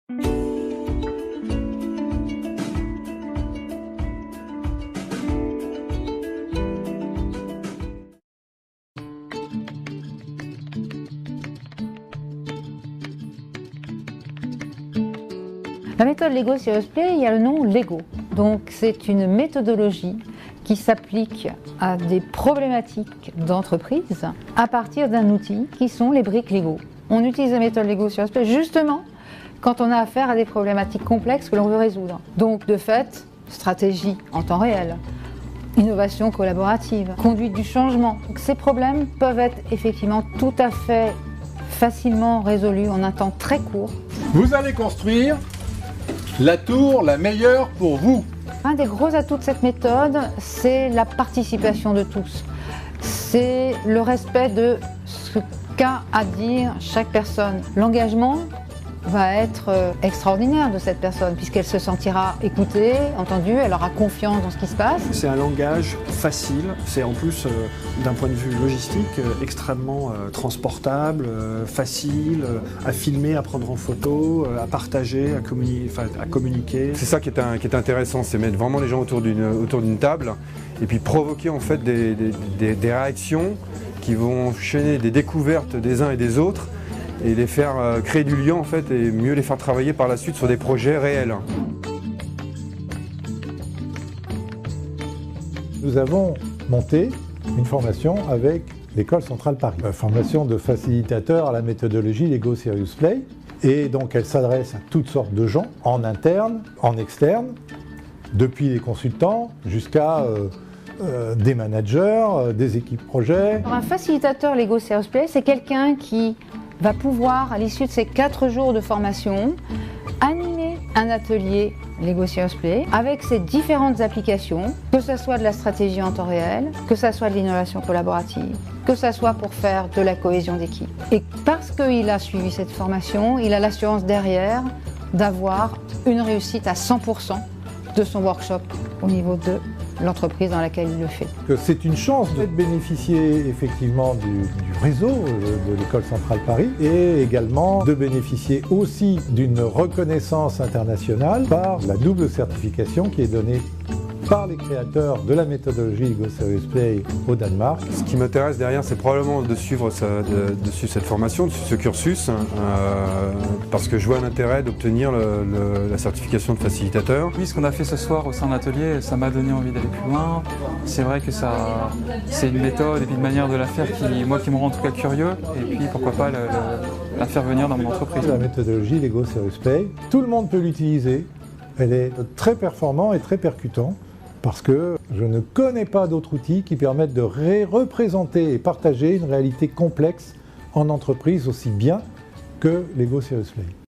La méthode Lego Serious Play, il y a le nom Lego. Donc c'est une méthodologie qui s'applique à des problématiques d'entreprise à partir d'un outil qui sont les briques Lego. On utilise la méthode Lego Serious Play justement quand on a affaire à des problématiques complexes que l'on veut résoudre. Donc de fait, stratégie en temps réel, innovation collaborative, conduite du changement. Donc, ces problèmes peuvent être effectivement tout à fait facilement résolus en un temps très court. Vous allez construire la tour la meilleure pour vous. Un des gros atouts de cette méthode, c'est la participation de tous. C'est le respect de ce qu'a à dire chaque personne. L'engagement va être extraordinaire de cette personne puisqu'elle se sentira écoutée, entendue, elle aura confiance dans ce qui se passe. C'est un langage facile, c'est en plus d'un point de vue logistique extrêmement transportable, facile à filmer, à prendre en photo, à partager, à communiquer. C'est ça qui est intéressant, c'est mettre vraiment les gens autour d'une table et puis provoquer en fait des réactions qui vont enchaîner des découvertes des uns et des autres et les faire créer du lien en fait et mieux les faire travailler par la suite sur des projets réels. Nous avons monté une formation avec l'École Centrale Paris, formation de facilitateur à la méthodologie Lego Serious Play, et donc elle s'adresse à toutes sortes de gens, en interne, en externe, depuis les consultants jusqu'à des managers, des équipes projets. Alors, un facilitateur Lego Serious Play, c'est quelqu'un qui va pouvoir, à l'issue de ces 4 jours de formation, animer un atelier Lego Serious Play avec ses différentes applications, que ce soit de la stratégie en temps réel, que ce soit de l'innovation collaborative, que ce soit pour faire de la cohésion d'équipe. Et parce qu'il a suivi cette formation, il a l'assurance derrière d'avoir une réussite à 100% de son workshop au niveau de l'entreprise dans laquelle il le fait. C'est une chance de bénéficier effectivement du réseau de l'École Centrale Paris et également de bénéficier aussi d'une reconnaissance internationale par la double certification qui est donnée par les créateurs de la méthodologie Lego Serious Play au Danemark. Ce qui m'intéresse derrière, c'est probablement de suivre cette formation, de suivre ce cursus, parce que je vois un intérêt d'obtenir la certification de facilitateur. Oui, ce qu'on a fait ce soir au sein de l'atelier, ça m'a donné envie d'aller plus loin. C'est vrai que c'est une méthode et puis une manière de la faire qui me rend en tout cas curieux, et puis pourquoi pas la faire venir dans mon entreprise. La méthodologie Lego Serious Play, tout le monde peut l'utiliser, elle est très performante et très percutante. Parce que je ne connais pas d'autres outils qui permettent de représenter et partager une réalité complexe en entreprise aussi bien que Lego Serious Play.